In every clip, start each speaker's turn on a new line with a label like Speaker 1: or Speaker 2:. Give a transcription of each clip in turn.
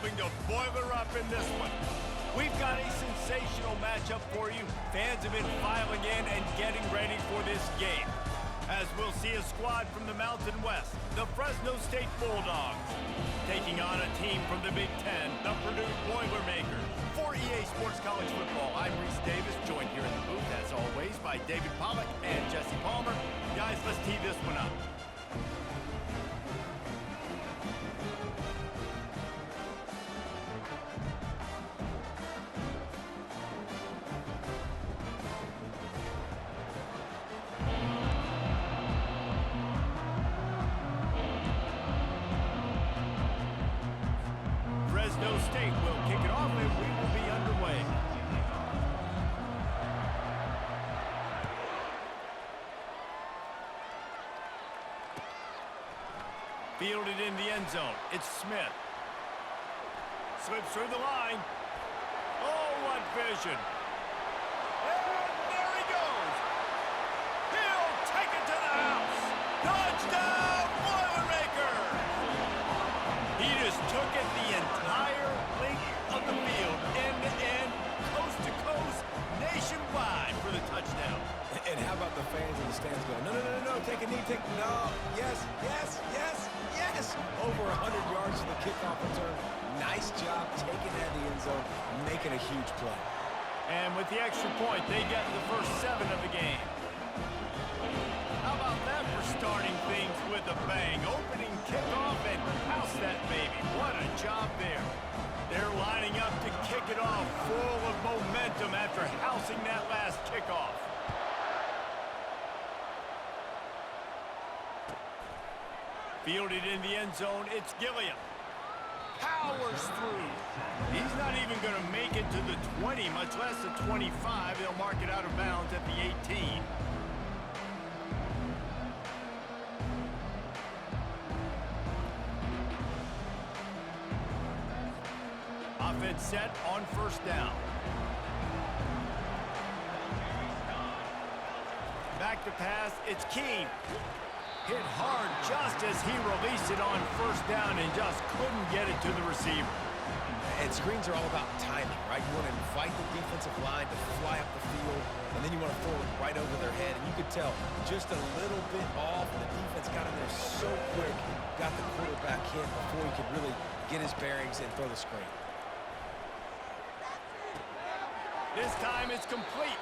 Speaker 1: hoping to boil her up in this one. We've got a sensational matchup for you. Fans have been filing in and getting ready for this game. As we'll see a squad from the Mountain West, the Fresno State Bulldogs, taking on a team from the Big Ten, the Purdue Boilermakers. For EA Sports College Football, I'm Reese Davis, joined here in the booth, as always, by David Pollack and Jesse Palmer. Guys, let's tee this one up. Fresno State will kick it off and we will be underway. Fielded in the end zone. It's Smith. Slips through the line. Oh, what vision. And there he goes. He'll take it to the house. Touchdown, Boilermakers! He just took it the entire length of the field, end-to-end, coast-to-coast, nationwide for the touchdown.
Speaker 2: And how about the fans in the stands going, no, take a knee, no, yes. Over 100 yards to the kickoff return. Nice job taking that in the end zone, making a huge play.
Speaker 1: And with the extra point, they get the first 7 of the game. How about that for starting things with a bang? Opening kickoff and house that baby. What a job there. They're lining up to kick it off full of momentum after housing that last kickoff. Fielded in the end zone, it's Gilliam. Powers through. He's not even going to make it to the 20, much less the 25. They'll mark it out of bounds at the 18. Offense set on first down. Back to pass, it's Keene. Hit hard just as he released it on first down and just couldn't get it to the receiver.
Speaker 2: And screens are all about timing, right? You want to invite the defensive line to fly up the field, and then you want to throw it right over their head. And you could tell just a little bit off, and the defense got in there so quick, got the quarterback hit before he could really get his bearings and throw the screen.
Speaker 1: This time it's complete.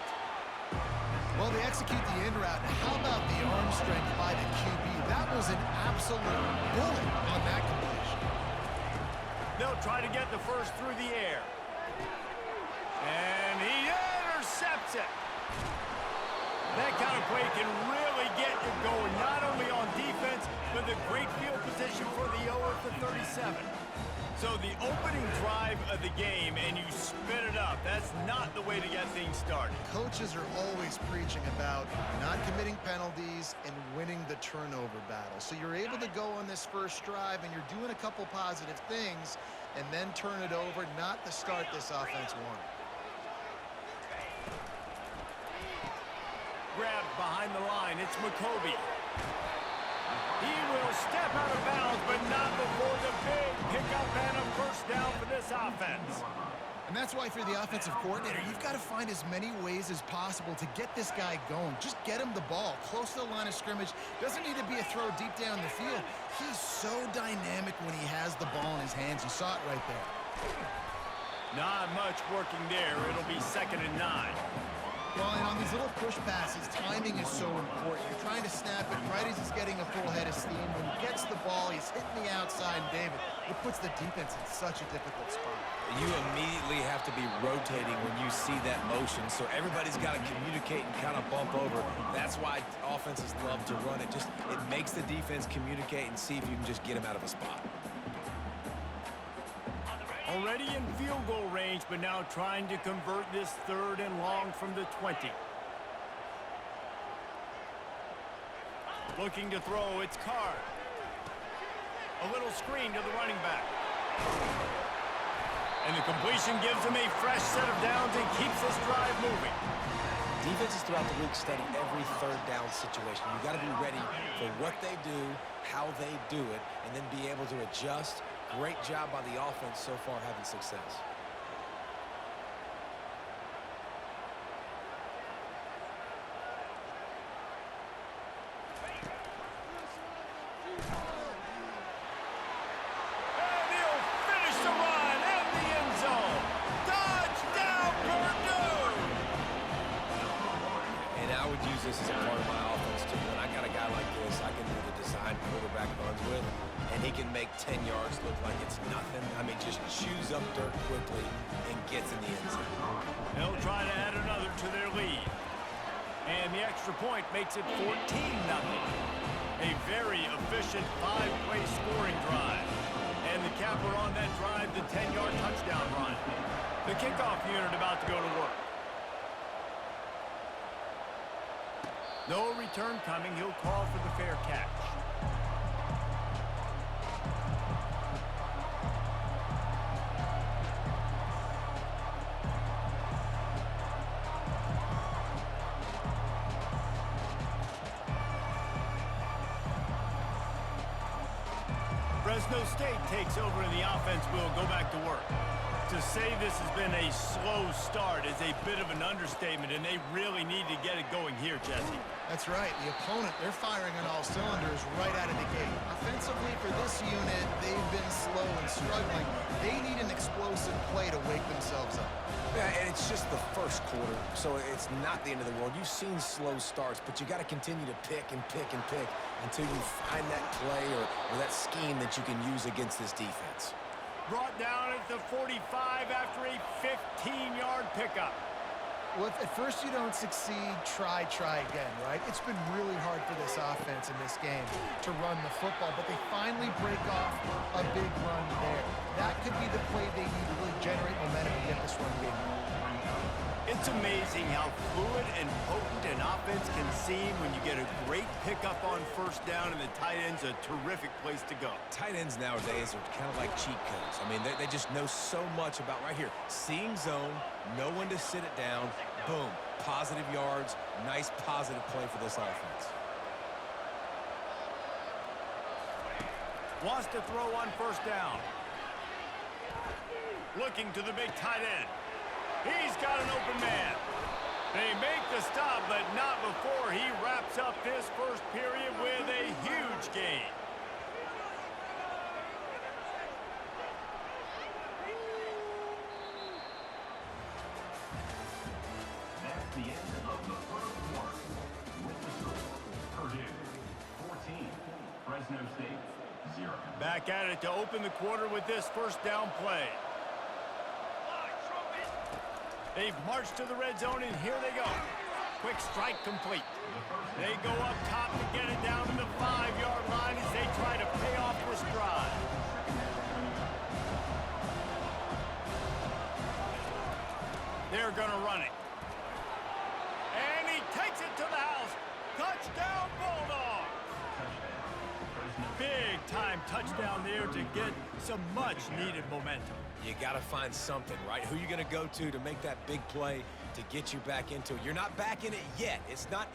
Speaker 3: Well, they execute the in route. How about the arm strength by the QB? That was an absolute bullet on that completion.
Speaker 1: They'll try to get the first through the air. And he intercepts it. That kind of play can really get you going, not only on defense, but the great field position for the 0 at the 37. So the opening drive of the game, and you spin it up. That's not the way to get things started.
Speaker 3: Coaches are always preaching about not committing penalties and winning the turnover battle. So you're able to go on this first drive, and you're doing a couple positive things, and then turn it over, not the start this offense wanted.
Speaker 1: Grabbed behind the line, it's McCoby. He will step out of bounds, but not before the big pickup and a first down for this offense.
Speaker 3: And that's why, if you're the offensive coordinator, you've got to find as many ways as possible to get this guy going. Just get him the ball close to the line of scrimmage. Doesn't need to be a throw deep down the field. He's so dynamic when he has the ball in his hands. You saw it right there.
Speaker 1: Not much working there. It'll be 2nd and 9.
Speaker 3: Well, and on these little push passes, timing is so important. You're trying to snap it right as he's getting a full head of steam. When he gets the ball, he's hitting the outside, and David, it puts the defense in such a difficult spot.
Speaker 2: You immediately have to be rotating when you see that motion, so everybody's got to communicate and kind of bump over. That's why offenses love to run it. It makes the defense communicate and see if you can just get him out of a spot.
Speaker 1: Already in field goal range, but now trying to convert this 3rd and long from the 20. Looking to throw, it's Card. A little screen to the running back. And the completion gives him a fresh set of downs and keeps this drive moving.
Speaker 2: Defenses throughout the league study every 3rd down situation. You've got to be ready for what they do, how they do it, and then be able to adjust Great job by the offense so far having success.
Speaker 1: And he'll finish the run in the end zone. Touchdown, Purdue!
Speaker 2: And I would use this as a part of my offense, too. When I got a guy like this, I can do the design quarterback runs with, and he can make 10 yards look like it's nothing. I mean, just chews up dirt quickly and gets in the end zone.
Speaker 1: They'll try to add another to their lead. And the extra point makes it 14-0. A very efficient 5-play scoring drive. And the capper on that drive, the 10-yard touchdown run. The kickoff unit about to go to work. No return coming. He'll call for the fair catch. Fresno State takes over and the offense will go back to work. To say this has been a slow start is a bit of an understatement, and they really need to get it going here, Jesse.
Speaker 3: That's right. The opponent, they're firing on all cylinders right out of the gate. Offensively, for this unit, they've been slow and struggling. They need an explosive play to wake themselves up.
Speaker 2: Yeah, and it's just the first quarter, so it's not the end of the world. You've seen slow starts, but you got to continue to pick and pick and pick until you find that play or that scheme that you can use against this defense.
Speaker 1: Brought down at the 45 after a 15-yard pickup.
Speaker 3: Well, if at first you don't succeed, try again, right? It's been really hard for this offense in this game to run the football, but they finally break off a big run there. That could be the play they need to really generate momentum and get this run game going.
Speaker 1: It's amazing how fluid and potent an offense can seem when you get a great pickup on first down, and the tight end's a terrific place to go.
Speaker 2: Tight ends nowadays are kind of like cheat codes. I mean, they just know so much about right here. Seeing zone, know when to sit it down, boom, positive yards, nice positive play for this offense.
Speaker 1: Wants to throw on first down. Looking to the big tight end. He's got an open man. They make the stop, but not before he wraps up this first period with a huge gain.
Speaker 4: That's the end of the first quarter. With the score, Purdue 14, Fresno State 0.
Speaker 1: Back at it to open the quarter with this first down play. They've marched to the red zone, and here they go. Quick strike complete. They go up top to get it down to the 5-yard line as they try to pay off this drive. They're going to run it. And he takes it to the house. Touchdown, Bulldogs! Big-time touchdown there to get some much-needed momentum.
Speaker 2: You got to find something, right? Who you going to go to make that big play to get you back into it? You're not back in it yet. It's not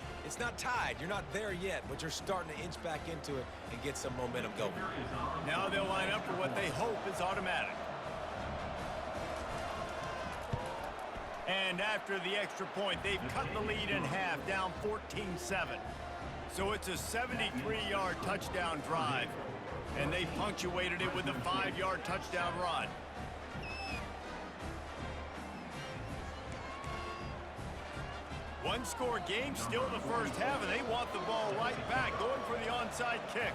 Speaker 2: tied. You're not there yet, but you're starting to inch back into it and get some momentum going.
Speaker 1: Now they'll line up for what they hope is automatic. And after the extra point, they've cut the lead in half, down 14-7. So it's a 73-yard touchdown drive, and they punctuated it with a 5-yard touchdown run. One-score game, still the first half, and they want the ball right back, going for the onside kick.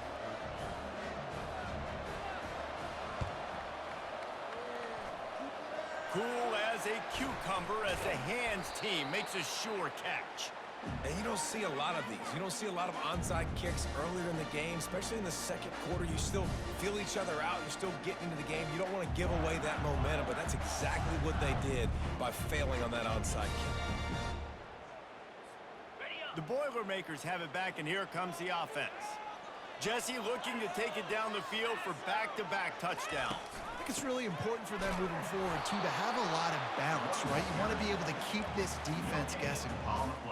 Speaker 1: Cool as a cucumber as the hands team makes a sure catch.
Speaker 2: And you don't see a lot of these. You don't see a lot of onside kicks earlier in the game, especially in the second quarter. You still feel each other out. You're still getting into the game. You don't want to give away that momentum, but that's exactly what they did by failing on that onside kick.
Speaker 1: The Boilermakers have it back, and here comes the offense. Jesse looking to take it down the field for back-to-back touchdowns.
Speaker 3: I think it's really important for them moving forward, too, to have a lot of balance, right? You want to be able to keep this defense guessing.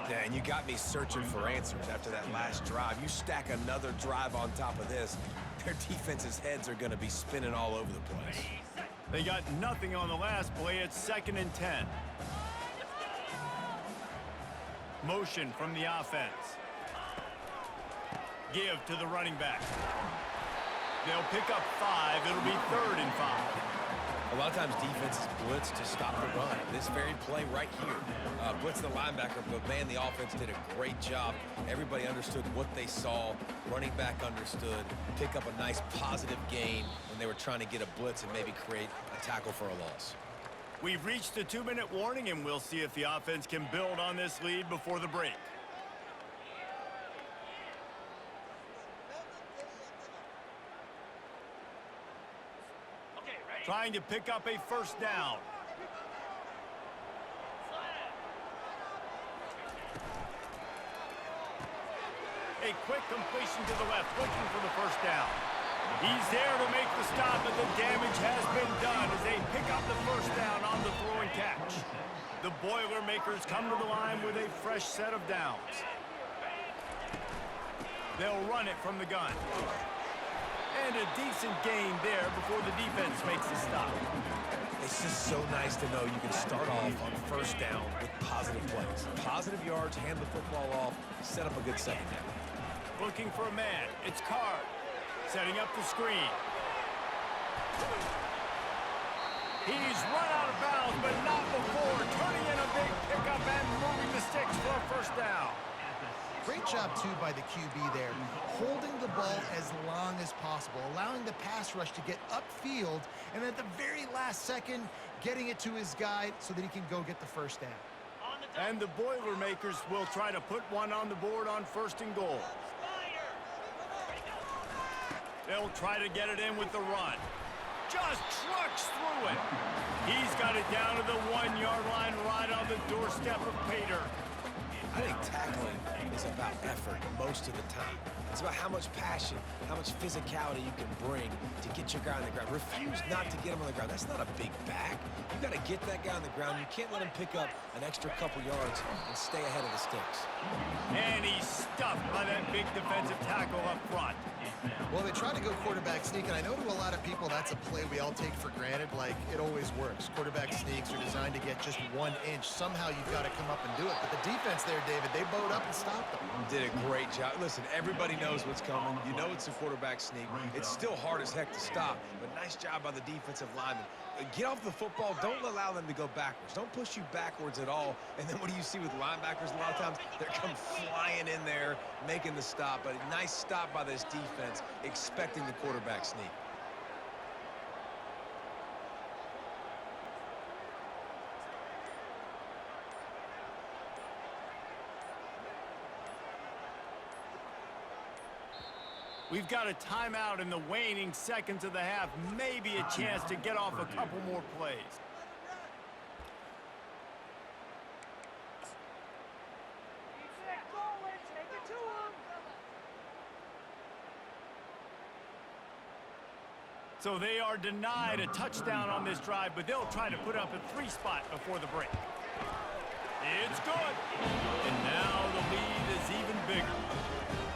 Speaker 2: Yeah, and you got me searching for answers after that last drive. You stack another drive on top of this, their defense's heads are going to be spinning all over the place.
Speaker 1: They got nothing on the last play. It's 2nd and 10. Motion from the offense. Give to the running back. They'll pick up 5. It'll be 3rd and 5.
Speaker 2: A lot of times defenses blitz to stop the run. This very play right here, blitz the linebacker, but man, the offense did a great job. Everybody understood what they saw. Running back understood. Pick up a nice positive gain when they were trying to get a blitz and maybe create a tackle for a loss.
Speaker 1: We've reached the 2-minute warning, and we'll see if the offense can build on this lead before the break. Trying to pick up a 1st down. A quick completion to the left, looking for the 1st down. He's there to make the stop, but the damage has been done as they pick up the 1st down on the throw and catch. The Boilermakers come to the line with a fresh set of downs. They'll run it from the gun. And a decent gain there before the defense makes a stop.
Speaker 2: It's just so nice to know you can start off on 1st down with positive plays. Positive yards, hand the football off, set up a good 2nd down.
Speaker 1: Looking for a man. It's Card. Setting up the screen. He's run out of bounds, but not before turning in a big pickup and moving the sticks for a 1st down.
Speaker 3: Great job, too, by the QB there, holding the ball as long as possible, allowing the pass rush to get upfield, and at the very last second, getting it to his guy so that he can go get the 1st down.
Speaker 1: And the Boilermakers will try to put one on the board on 1st and goal. They'll try to get it in with the run. Just trucks through it. He's got it down to the 1-yard line right on the doorstep of Pater.
Speaker 2: I think tackling is about effort most of the time. It's about how much passion, how much physicality you can bring to get your guy on the ground. Refuse not to get him on the ground. That's not a big back. You got to get that guy on the ground. You can't let him pick up an extra couple yards and stay ahead of the sticks.
Speaker 1: And he's stuffed by that big defensive tackle up front.
Speaker 3: Well, they tried to go quarterback sneak, and I know to a lot of people that's a play we all take for granted, like it always works. Quarterback sneaks are designed to get just 1 inch. Somehow you've got to come up and do it. But the defense there, David, they bowed up and stopped them.
Speaker 2: Did a great job. Listen, everybody knows what's coming. You know it's a quarterback sneak. It's still hard as heck to stop, but nice job by the defensive lineman. Get off the football. Don't allow them to go backwards. Don't push you backwards at all. And then what do you see with linebackers a lot of times? They come flying in there, making the stop. But a nice stop by this defense, expecting the quarterback sneak.
Speaker 1: We've got a timeout in the waning seconds of the half. Maybe a chance to get off a couple more plays. So they are denied a touchdown on this drive, but they'll try to put up a 3-spot before the break. It's good. And now the lead is even bigger.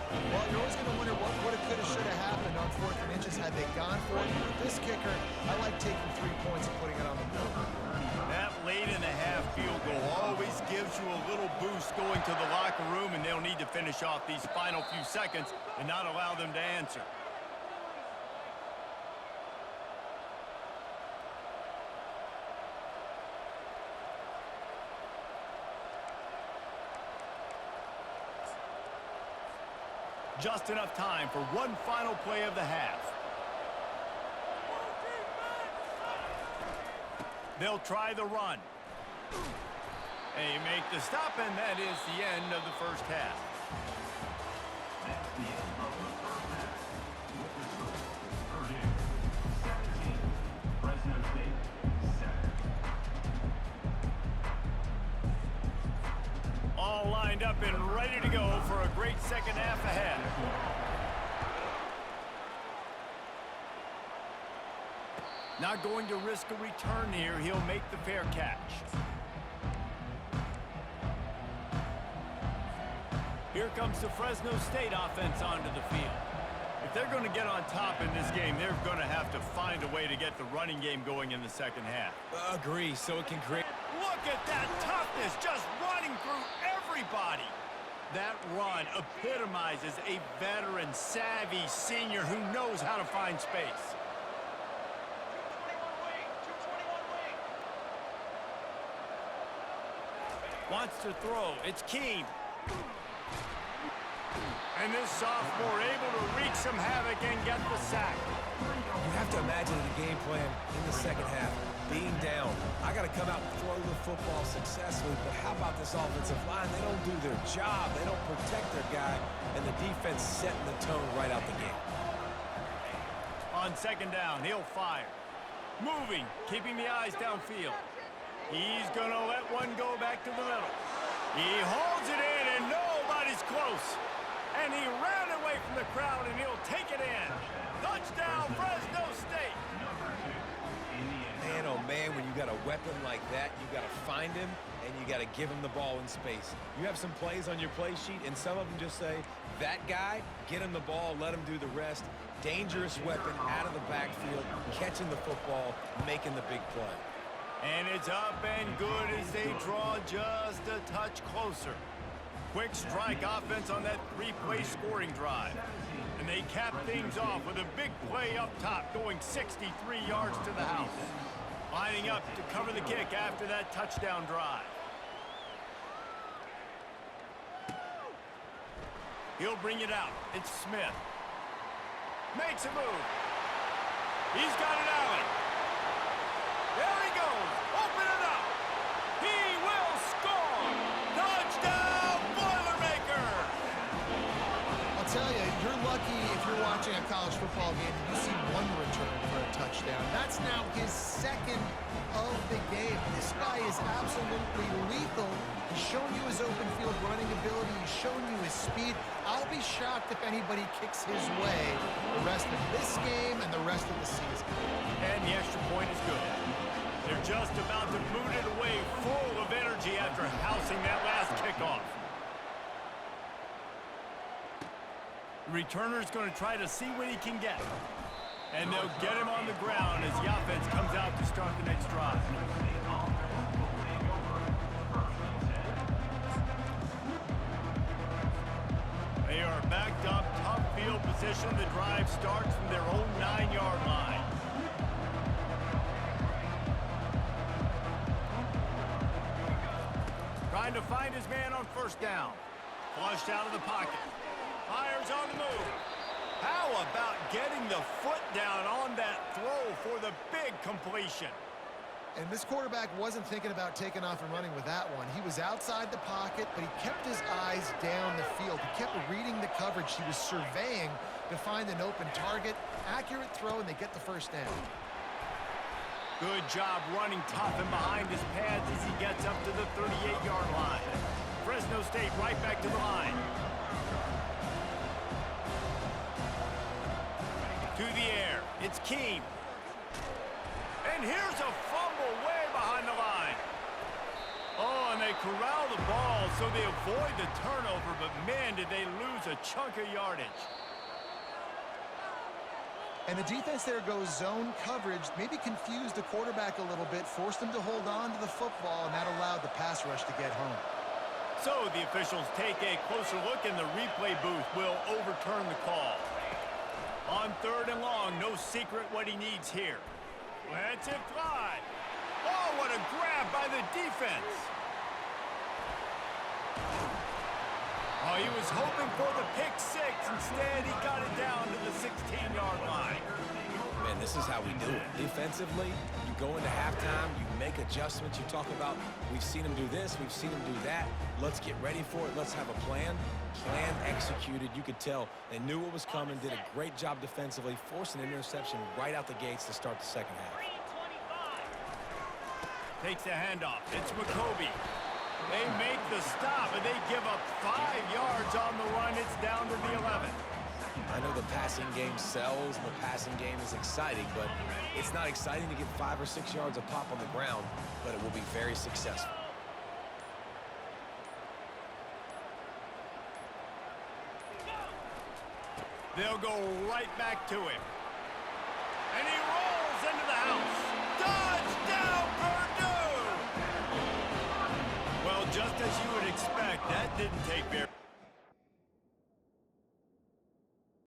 Speaker 3: Well, you're always going to wonder what would have, could have, should have happened on 4th and inches had they gone for it. With this kicker, I like taking 3 points and putting it on the board.
Speaker 1: That late in the half field goal always gives you a little boost going to the locker room, and they'll need to finish off these final few seconds and not allow them to answer. Just enough time for one final play of the half. They'll try the run. They make the stop, and that is the end of the first half.
Speaker 4: That's the end of the first half. With the score, Purdue 17, Fresno State 7.
Speaker 1: All lined up and ready to go for a great second half ahead. Not going to risk a return here. He'll make the fair catch. Here comes the Fresno State offense onto the field. If they're going to get on top in this game, they're going to have to find a way to get the running game going in the second half.
Speaker 2: Agree, so it can create...
Speaker 1: Look at that toughness, just running through everybody. That run epitomizes a veteran, savvy senior who knows how to find space. Wants to throw. It's Keene. And this sophomore able to wreak some havoc and get the sack.
Speaker 2: You have to imagine the game plan in the second half. Being down, I got to come out and throw the football successfully, but how about this offensive line? They don't do their job. They don't protect their guy, and the defense setting the tone right out the gate.
Speaker 1: On second down, he'll fire. Moving, keeping the eyes downfield. He's going to let one go back to the middle. He holds it in, and nobody's close. And he ran away from the crowd, and he'll take it in. Touchdown, Fresno State.
Speaker 2: Man, oh man, when you got a weapon like that, you got to find him, and you got to give him the ball in space. You have some plays on your play sheet, and some of them just say, that guy, get him the ball, let him do the rest. Dangerous weapon out of the backfield, catching the football, making the big play.
Speaker 1: And it's up and good as they draw just a touch closer. Quick strike offense on that three-play scoring drive. And they cap things off with a big play up top, going 63 yards to the house. Lining up to cover the kick after that touchdown drive. He'll bring it out. It's Smith. Makes a move. He's got an alley. There he goes. Open it up. He will score. Touchdown, Boilermaker.
Speaker 3: I'll tell you, you're lucky if you're watching a college football game and you see one return for a touchdown. That's now his second of the game. This guy is absolutely lethal. He's shown you his open field running ability. He's shown you his speed. I'll be shocked if anybody kicks his way the rest of this game and the rest of the season.
Speaker 1: And the extra point is good. They're just about to boot it away full of energy after housing that last kickoff. The returner's going to try to see what he can get. And they'll get him on the ground as the offense comes out to start the next drive. They are backed up, tough field position. The drive starts from their own 9-yard line. Trying to find his man on first down. Flushed out of the pocket. Fires on the move. How about getting the foot down on that throw for the big completion?
Speaker 3: And this quarterback wasn't thinking about taking off and running with that one. He was outside the pocket, but he kept his eyes down the field. He kept reading the coverage. He was surveying to find an open target. Accurate throw, and they get the first down.
Speaker 1: Good job running tough and behind his pads as he gets up to the 38-yard line. Fresno State right back to the line. To the air. It's Keene. And here's a fumble way behind the line. Oh, and they corral the ball so they avoid the turnover, but man, did they lose a chunk of yardage.
Speaker 3: And the defense there goes zone coverage, maybe confused the quarterback a little bit, forced him to hold on to the football, and that allowed the pass rush to get home.
Speaker 1: So the officials take a closer look, and the replay booth will overturn the call. On third and long, no secret what he needs here. Lets it fly. Oh, what a grab by the defense. Oh, he was hoping for the pick six. Instead, he got it down to the 16-yard line.
Speaker 2: Man, this is how we do it. Defensively, you go into halftime, you make adjustments. You talk about, we've seen him do this, we've seen him do that. Let's get ready for it. Let's have a plan. Plan executed. You could tell they knew what was coming, did a great job defensively, forced an interception right out the gates to start the second half.
Speaker 1: Takes the handoff. It's McCoby. They make the stop, and they give up 5 yards on the run. It's down to the 11.
Speaker 2: I know the passing game sells, and the passing game is exciting, but it's not exciting to get 5 or 6 yards a pop on the ground, but it will be very successful.
Speaker 1: They'll go right back to him. And he rolls into the house. Touchdown, Purdue! Well, just as you would expect, that didn't take very